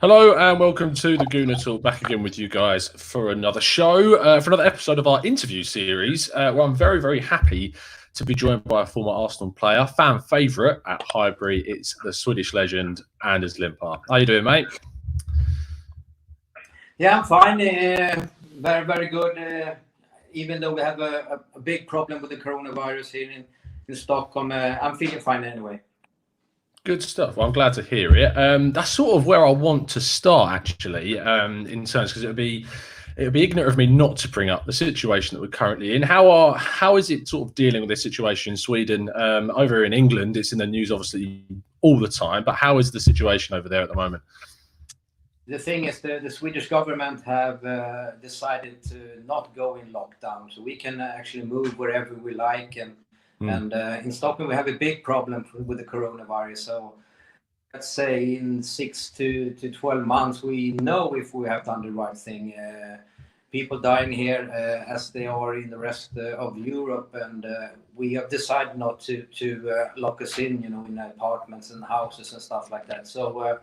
Hello and welcome to the Gooner Talk. Back again with you guys for another show, for another episode of our interview series, where I'm very, very happy to be joined by a former Arsenal player, fan favourite at Highbury. It's the Swedish legend, Anders Limpar. How you doing, mate? Yeah, I'm fine. Very, very good. Even though we have a big problem with the coronavirus here in Stockholm, I'm feeling fine anyway. Good stuff. Well, I'm glad to hear it. That's sort of where I want to start, actually, in terms, because it would be ignorant of me not to bring up the situation that we're currently in. How is it sort of dealing with this situation in Sweden? Over in England, it's in the news obviously all the time, but how is the situation over there at the moment? The thing is, the Swedish government have decided to not go in lockdown, so we can actually move wherever we like. And in Stockholm, we have a big problem with the coronavirus. So let's say in 6 to 12 months, we know if we have done the right thing. People dying here as they are in the rest of Europe, and we have decided not to lock us in, in apartments and houses and stuff like that. So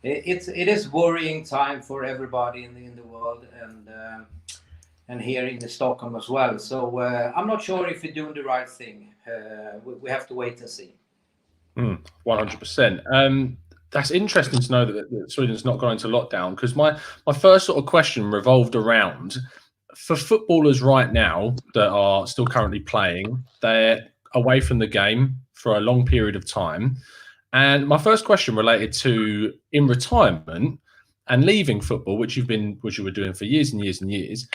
it is worrying time for everybody in the world, and here in Stockholm as well. So I'm not sure if we're doing the right thing. We have to wait and see. 100%. That's interesting to know that Sweden's not gone into lockdown, because my first sort of question revolved around, for footballers right now that are still currently playing, they're away from the game for a long period of time. And my first question related to in retirement and leaving football, which you were doing for years and years and years.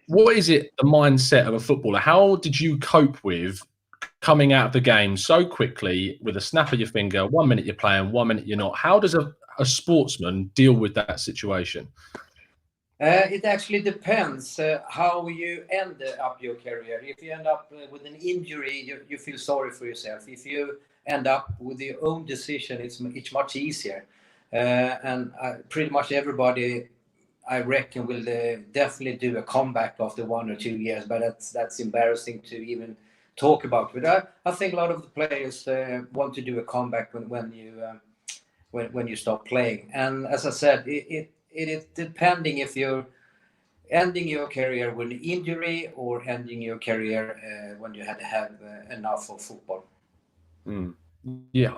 What is it, the mindset of a footballer? How did you cope with coming out of the game so quickly with a snap of your finger? 1 minute you're playing, 1 minute you're not. How does a sportsman deal with that situation? It actually depends how you end up your career. If you end up with an injury, you feel sorry for yourself. If you end up with your own decision, it's much easier. And pretty much everybody, I reckon, will definitely do a comeback after 1 or 2 years. But that's embarrassing to even talk about. But I think a lot of the players want to do a comeback when you stop playing. And as I said, it is depending if you're ending your career with an injury or ending your career when you had to have enough of football. Yeah,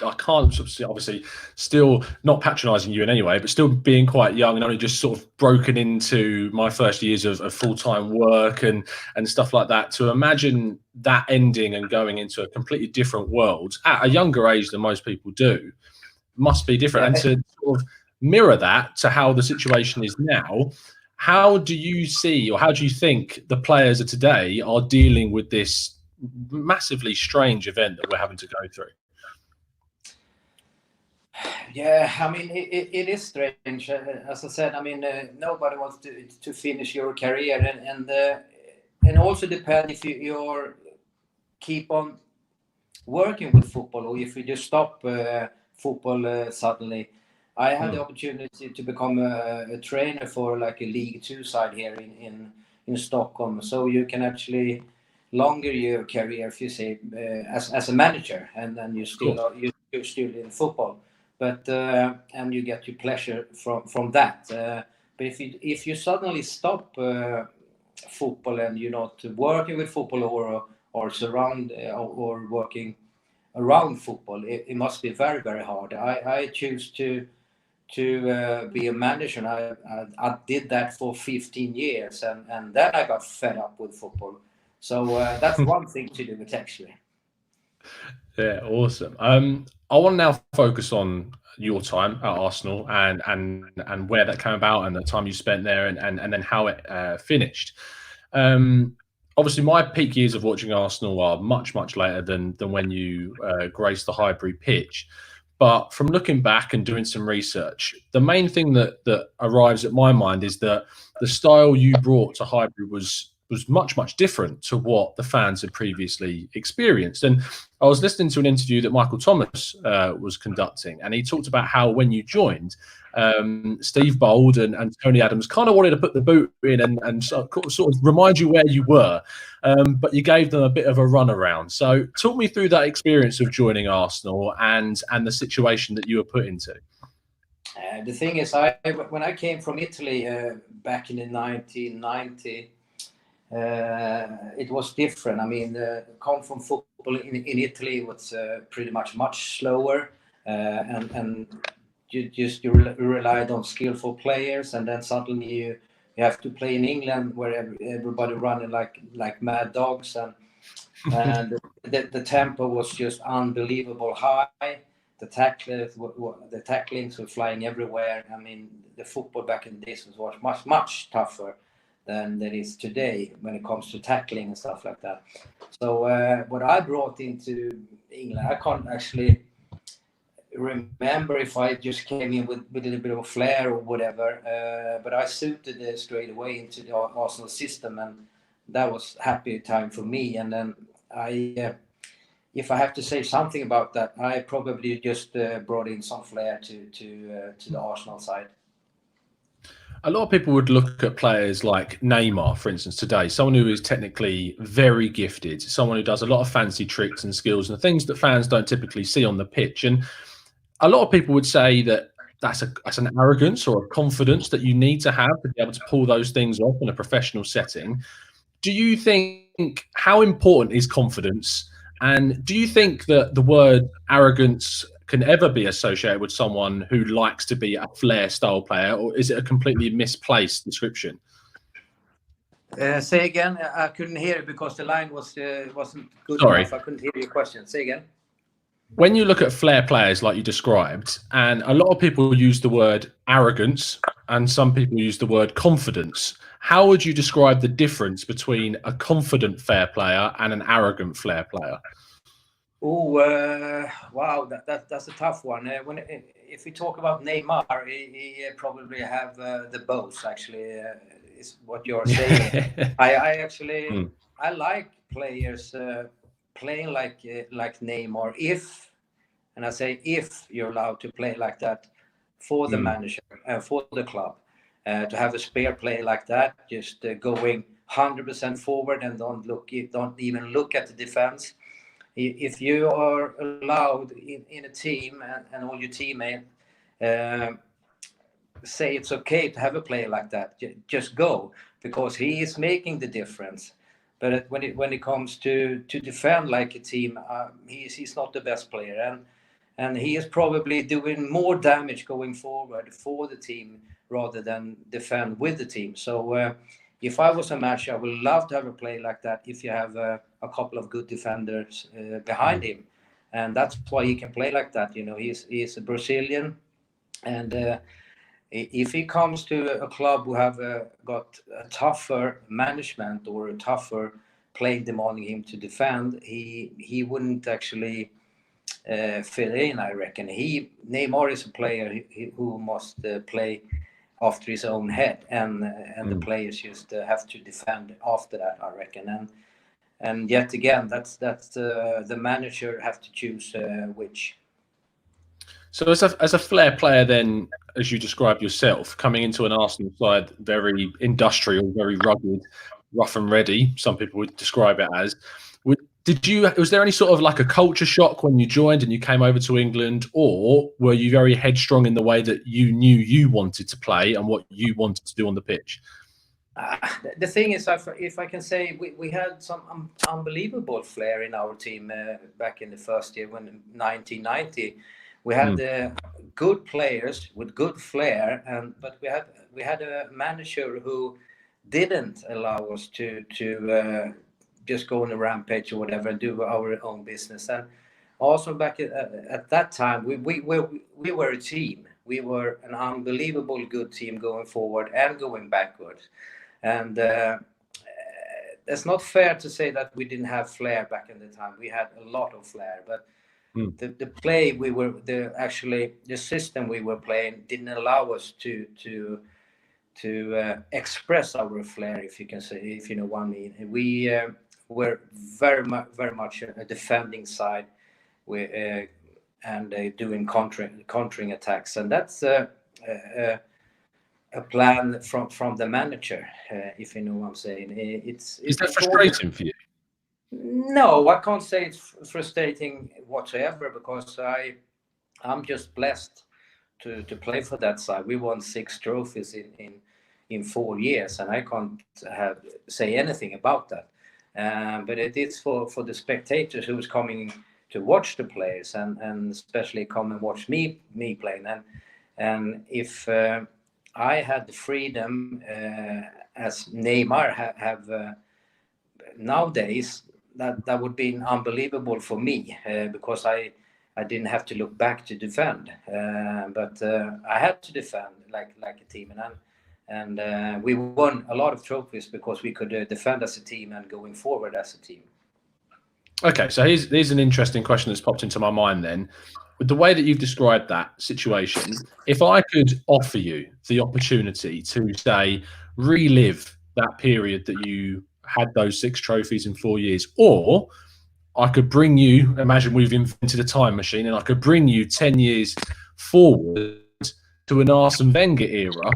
I can't, obviously, still not patronising you in any way, but still being quite young and only just sort of broken into my first years of full-time work and stuff like that. To imagine that ending and going into a completely different world at a younger age than most people do must be different. And to sort of mirror that to how the situation is now, how do you see, or how do you think the players of today are dealing with this massively strange event that we're having to go through? Yeah, I mean, it is strange. As I said, I mean, nobody wants to finish your career, and also depend if you're keep on working with football or if you just stop football suddenly. I had the opportunity to become a trainer for like a League 2 side here in Stockholm, so you can actually longer your career, if you say, as a manager, and then you're still in football. But and you get your pleasure from that. But if you suddenly stop football and you're not working with football or working around football, it must be very, very hard. I choose to be a manager. And I did that for 15 years, and then I got fed up with football. So that's one thing to do with, actually. Yeah, awesome. I want to now focus on your time at Arsenal and where that came about and the time you spent there and then how it finished. Obviously, my peak years of watching Arsenal are much, much later than when you graced the Highbury pitch. But from looking back and doing some research, the main thing that arrives at my mind is that the style you brought to Highbury was much, much different to what the fans had previously experienced. And I was listening to an interview that Michael Thomas was conducting, and he talked about how when you joined, Steve Bold and Tony Adams kind of wanted to put the boot in and sort of remind you where you were, but you gave them a bit of a runaround. So talk me through that experience of joining Arsenal and the situation that you were put into. The thing is, when I came from Italy back in the 1990, it was different. I mean, come from football in Italy was pretty much slower, and you relied on skillful players, and then suddenly you have to play in England where everybody running like mad dogs, and the tempo was just unbelievable high. The tacklings were flying everywhere. I mean, the football back in the days was much tougher than it is today when it comes to tackling and stuff like that. So what I brought into England, I can't actually remember if I just came in with a little bit of a flair or whatever, but I suited straight away into the Arsenal system, and that was happy time for me. And then if I have to say something about that, I probably just brought in some flair to the Arsenal side. A lot of people would look at players like Neymar, for instance, today, someone who is technically very gifted, someone who does a lot of fancy tricks and skills and things that fans don't typically see on the pitch. And a lot of people would say that that's an arrogance or a confidence that you need to have to be able to pull those things off in a professional setting. Do you think, how important is confidence? And do you think that the word arrogance can ever be associated with someone who likes to be a Flair style player, or is it a completely misplaced description? Say again. I couldn't hear it because the line wasn't good Sorry. enough. I couldn't hear your question. Say again. When you look at Flair players like you described, and a lot of people use the word arrogance and some people use the word confidence, how would you describe the difference between a confident Flair player and an arrogant Flair player? Oh, wow, that's a tough one. If we talk about Neymar, he probably have the both. Actually, is what you're saying. I actually I like players playing like Neymar. And I say if you're allowed to play like that for the manager and for the club, to have a spare play like that, just going 100% forward and don't even look at the defense. If you are allowed in a team and all your teammates say it's okay to have a player like that, just go, because he is making the difference. But when it comes to defend like a team, he's not the best player, and he is probably doing more damage going forward for the team rather than defend with the team. So if I was a match, I would love to have a play like that if you have a couple of good defenders behind him. And that's why he can play like that. You know, he's a Brazilian. And if he comes to a club who have got a tougher management or a tougher play demanding him to defend, he wouldn't actually fit in, I reckon. Neymar is a player who must play after his own head, and the players just have to defend after that, I reckon. And yet again, that's the manager have to choose which. So as a Flair player, then, as you described yourself, coming into an Arsenal side, very industrial, very rugged, rough and ready, some people would describe it as. Was there any sort of like a culture shock when you joined and you came over to England, or were you very headstrong in the way that you knew you wanted to play and what you wanted to do on the pitch? The thing is, if I can say, we had some unbelievable flair in our team back in the first year, when 1990. We had good players with good flair, but we had a manager who didn't allow us to just go on a rampage or whatever and do our own business. And also back at that time, we were a team. We were an unbelievable good team going forward and going backwards. And it's not fair to say that we didn't have flair back in the time. We had a lot of flair, but the play the system we were playing didn't allow us to express our flair, if you can say, if you know what I mean. We were very much a defending side, and doing countering attacks, and that's a plan from the manager, if you know what I'm saying. Is that frustrating for you? No, I can't say it's frustrating whatsoever, because I'm just blessed to play for that side. We won 6 trophies in 4 years, and I can't say anything about that. But it is for the spectators who is coming to watch the players, and especially come and watch me playing. And if I had the freedom as Neymar have nowadays, that would be unbelievable for me, because I didn't have to look back to defend, but I had to defend like a team, and we won a lot of trophies because we could defend as a team and going forward as a team. Okay, so here's an interesting question that's popped into my mind then. With the way that you've described that situation, if I could offer you the opportunity to, say, relive that period that you had those 6 trophies in 4 years, or I could bring you, imagine we've invented a time machine, and I could bring you 10 years forward to an Arsene Wenger era,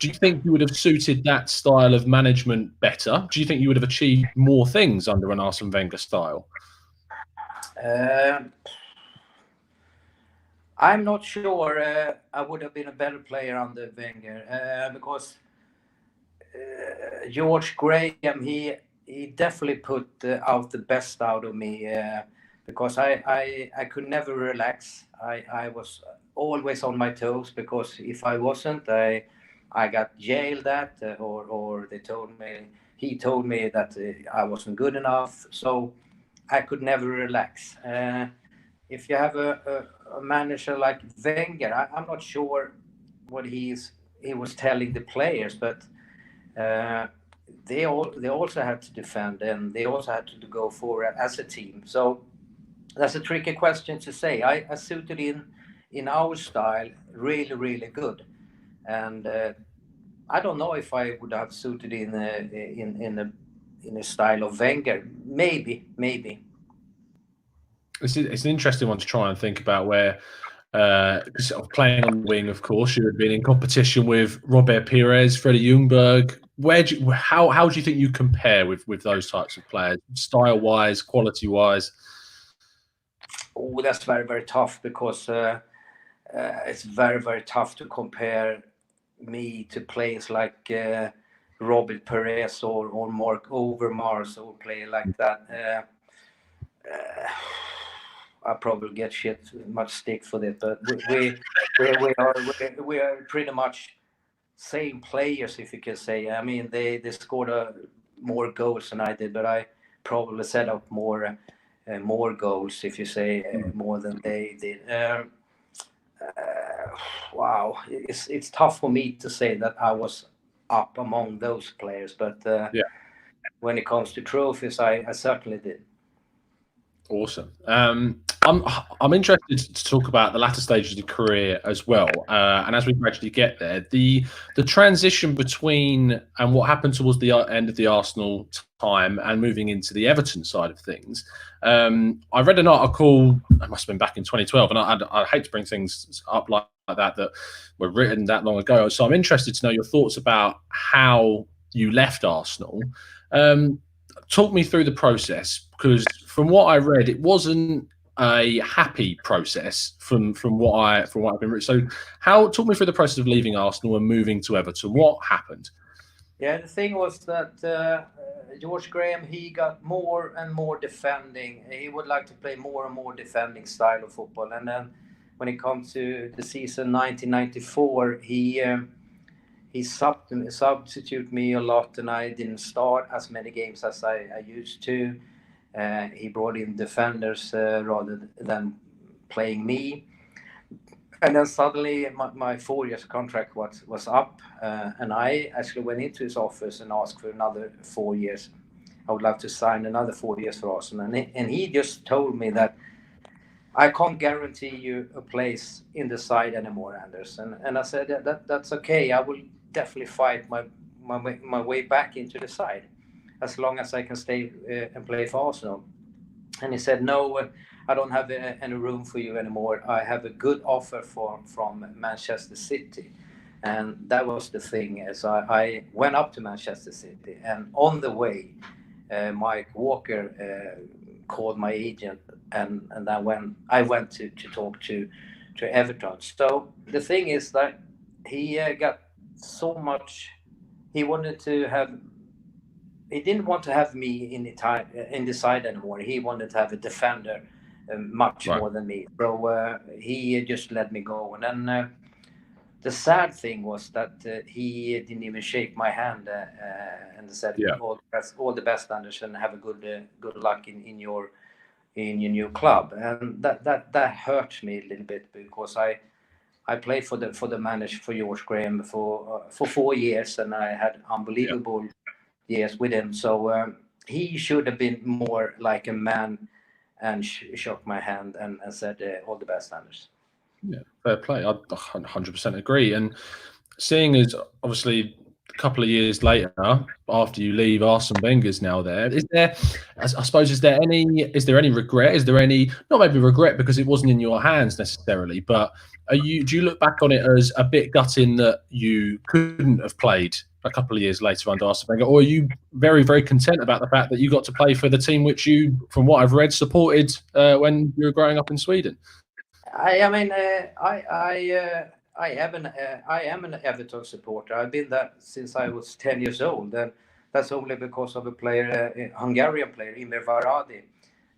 do you think you would have suited that style of management better? Do you think you would have achieved more things under an Arsene Wenger style? I'm not sure I would have been a better player under Wenger, because George Graham, he definitely put out the best out of me, because I could never relax. I was always on my toes, because if I wasn't, I got jailed at, or he told me that I wasn't good enough, so I could never relax. If you have a manager like Wenger, I'm not sure what he was telling the players, but they also had to defend, and they also had to go forward as a team. So that's a tricky question to say. I suited in our style really, really good, and I don't know if I would have suited in a style of Wenger. Maybe. It's an interesting one to try and think about, where sort of playing on the wing, of course, you had been in competition with Robert Pires, Freddie Ljungberg. How do you think you compare with those types of players, style-wise, quality-wise? Oh, that's very, very tough, because it's very, very tough to compare me to players like Robert Pires or Mark Overmars, or player like that. I probably get much stick for that, but we are pretty much same players, if you can say. I mean, they scored more goals than I did, but I probably set up more goals, if you say, more than they did. Wow, it's tough for me to say that I was up among those players, but when it comes to trophies, I certainly did. Awesome. I'm interested to talk about the latter stages of your career as well, and as we gradually get there, the transition between and what happened towards the end of the Arsenal time and moving into the Everton side of things. I read an article, it must have been back in 2012, and I hate to bring things up like that were written that long ago. So I'm interested to know your thoughts about how you left Arsenal. Talk me through the process, because from what I read, it wasn't a happy process from what I've been reading. So talk me through the process of leaving Arsenal and moving to Everton. What happened? Yeah, the thing was that George Graham, he got more and more defending. He would like to play more and more defending style of football. And then when it comes to the season 1994, he substituted me a lot, and I didn't start as many games as I used to. He brought in defenders rather than playing me. And then suddenly my 4 years contract was up, and I actually went into his office and asked for another 4 years. I would like to sign another 4 years for Arsenal. And he just told me that I can't guarantee you a place in the side anymore, Anders. And I said, that's okay. I will definitely fight my way back into the side as long as I can stay and play for Arsenal. And he said, no, I don't have any room for you anymore. I have a good offer from Manchester City. And that was the thing. So I went up to Manchester City, and on the way, Mike Walker called my agent, and I went to talk to Everton. So the thing is that he got so much. He wanted to have. He didn't want to have me in the side anymore. He wanted to have a defender much Right. more than me. So he just let me go. And then the sad thing was that he didn't even shake my hand and said, Yeah. all the best, Anders, and have a good luck in your new club. And that hurt me a little bit, because I played for the manager, for George Graham, for 4 years, and I had unbelievable years with him. So he should have been more like a man and shook my hand and said, all the best, Anders. Yeah, fair play. I 100% agree. And seeing as obviously a couple of years later, after you leave, Arsene Wenger's now there. Is there, I suppose, is there any regret? Is there any, not maybe regret because it wasn't in your hands necessarily, but do you look back on it as a bit gutting that you couldn't have played a couple of years later under Arsene Wenger, or are you very, very content about the fact that you got to play for the team which you, from what I've read, supported when you were growing up in Sweden? I mean, I am an Everton supporter. I've been that since I was 10 years old, and that's only because of a player, a Hungarian player, Imre Varadi.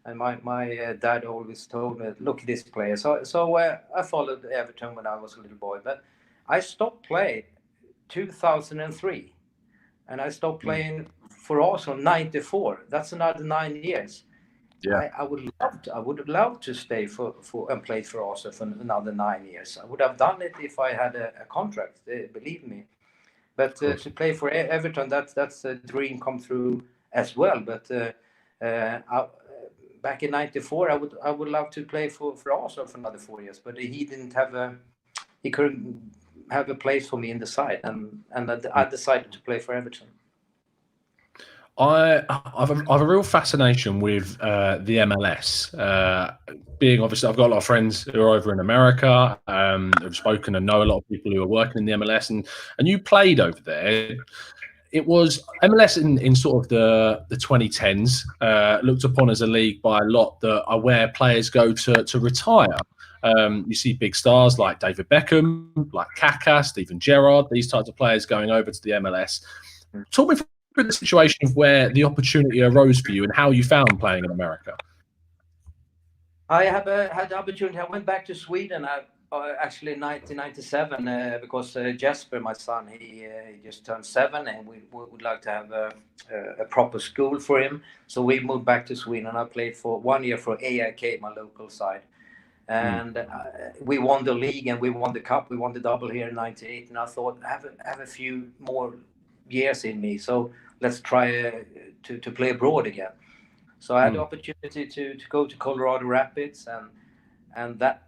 And my dad always told me, look at this player. So I followed Everton when I was a little boy, but I stopped playing 2003, and I stopped playing for Arsenal 94. That's another 9 years. Yeah. I would love to stay for and play for Arsenal for another 9 years. I would have done it if I had a contract, believe me. But to play for Everton, that's a dream come true as well. But back in '94, I would love to play for Arsenal for another 4 years. But he couldn't have a place for me in the side, and I decided to play for Everton. I've a real fascination with the MLS. Being obviously, I've got a lot of friends who are over in America. I've spoken and know a lot of people who are working in the MLS, and you played over there. It was MLS in sort of the 2010s, looked upon as a league by a lot that are where players go to retire. You see big stars like David Beckham, like Kaká, Steven Gerrard, these types of players going over to the MLS. Talk me through the situation of where the opportunity arose for you and how you found playing in America. I have had the opportunity. I went back to Sweden actually in 1997 because Jesper, my son, he just turned 7, and we would like to have a proper school for him. So we moved back to Sweden, and I played for 1 year for AIK, my local side. And we won the league, and we won the cup. We won the double here in '98, and I thought I have a few more years in me, so let's try to play abroad again. So I had the opportunity to go to Colorado Rapids, and that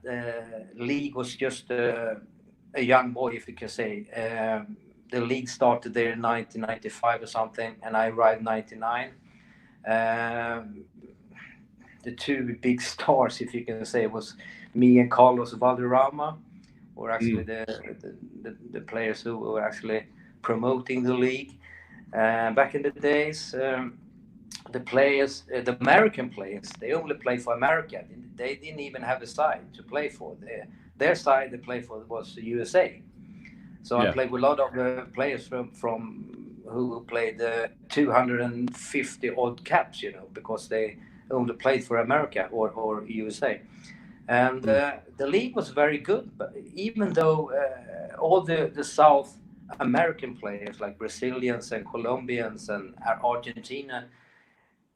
league was just a young boy, if you can say. The league started there in 1995 or something, and I arrived in '99. The two big stars, if you can say, was me and Carlos Valderrama, were actually the players who were actually promoting the league. Back in the days, the players, the American players, they only play for America. They didn't even have a side to play for. Their side they played for was the USA. So I played with a lot of players from who played 250 odd caps, because they only played for America or USA. And the league was very good, but even though all the South American players like Brazilians and Colombians and Argentina,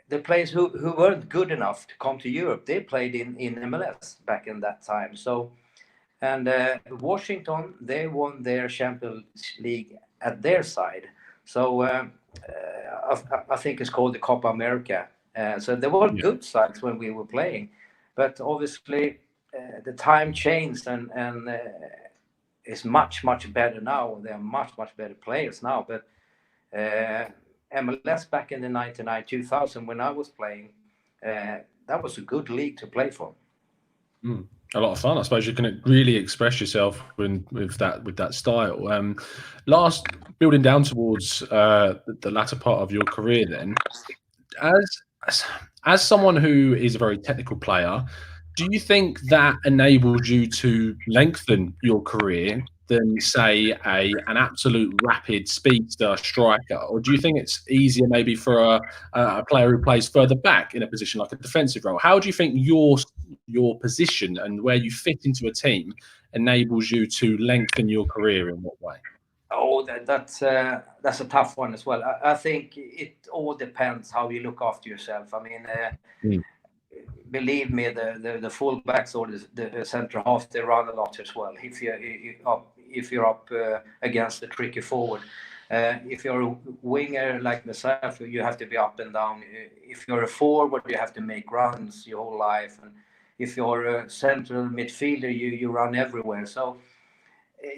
the players who weren't good enough to come to Europe, they played in MLS back in that time. So, and Washington, they won their Champions League at their side. So I think it's called the Copa America. So there were good sides when we were playing, but obviously the time changed, and it's much better now. There are much better players now. But MLS back in the 99, 2000, when I was playing, that was a good league to play for. A lot of fun. I suppose you can really express yourself with that style. Last, building down towards the latter part of your career, then, as someone who is a very technical player, Do you think that enabled you to lengthen your career than, say, an absolute rapid speedster striker? Or do you think it's easier maybe for a player who plays further back in a position like a defensive role? How do you think your position and where you fit into a team enables you to lengthen your career in what way? Oh, that's a tough one as well. I think it all depends how you look after yourself. I mean, Mm. believe me, the fullbacks or the centre half, they run a lot as well. If you're up against the tricky forward, if you're a winger like myself, you have to be up and down. If you're a forward, you have to make runs your whole life, and if you're a central midfielder, you run everywhere. So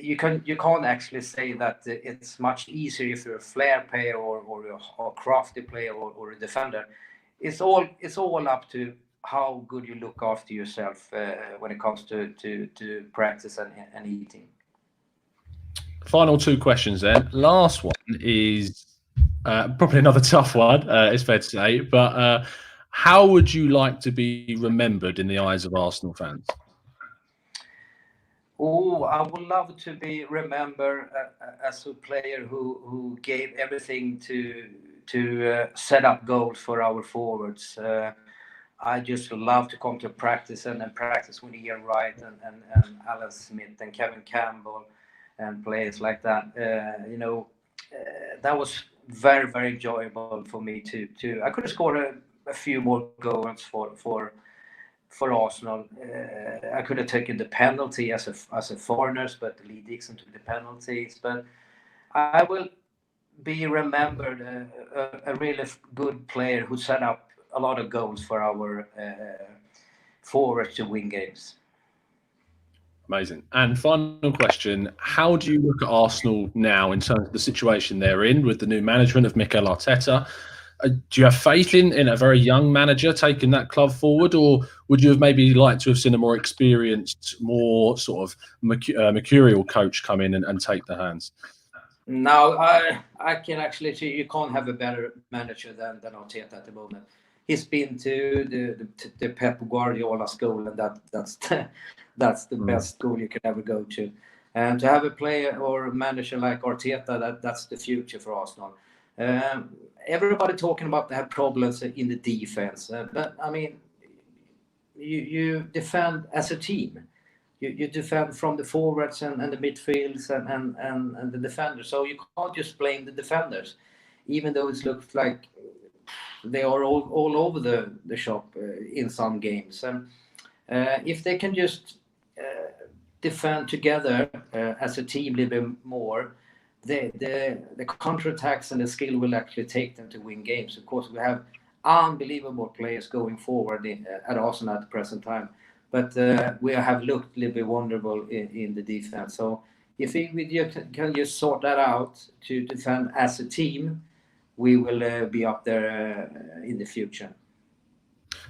you can't actually say that it's much easier if you're a Flair player or a crafty player or a defender. It's all up to how good you look after yourself when it comes to practice and eating. Final two questions then. Last one is probably another tough one, it's fair to say. But how would you like to be remembered in the eyes of Arsenal fans? Oh, I would love to be remembered as a player who gave everything to set up goals for our forwards. I just love to come to practice and practice with Ian Wright and Alan Smith and Kevin Campbell and players like that. That was very, very enjoyable for me to. I could have scored a few more goals for Arsenal. I could have taken the penalty as a foreigners, but Lee Dixon took the penalties. But I will be remembered a really good player who set up a lot of goals for our forwards to win games. Amazing. And final question, how do you look at Arsenal now in terms of the situation they're in with the new management of Miguel Arteta? Do you have faith in a very young manager taking that club forward, or would you have maybe liked to have seen a more experienced, more sort of mercurial coach come in and take the hands? No, I can actually see you can't have a better manager than Arteta at the moment. He's been to the Pep Guardiola school, and that's the best school you can ever go to. And to have a player or a manager like Arteta, that's the future for Arsenal. Everybody talking about they have problems in the defense, but I mean, you defend as a team. You defend from the forwards and the midfields and the defenders. So you can't just blame the defenders, even though it looks like they are all over the shop in some games. And if they can just defend together as a team a little bit more, the counterattacks and the skill will actually take them to win games. Of course, we have unbelievable players going forward at Arsenal at the present time, but we have looked a little bit wonderful in the defense. So if we can just sort that out to defend as a team, we will be up there in the future.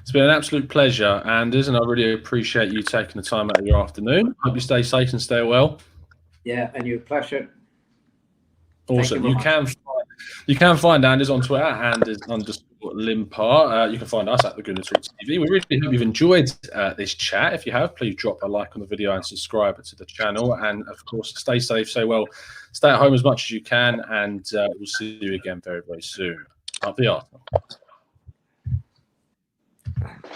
It's been an absolute pleasure, Anders, and I really appreciate you taking the time out of your afternoon. Hope you stay safe and stay well. Yeah, and your pleasure. Awesome. You can find Anders on Twitter, Anders_Limpar. You can find us at the Gunner Talk TV. We really hope you've enjoyed this chat. If you have, please drop a like on the video and subscribe to the channel. And of course, stay safe, stay well, stay at home as much as you can, and we'll see you again very, very soon. Up the Arsenal.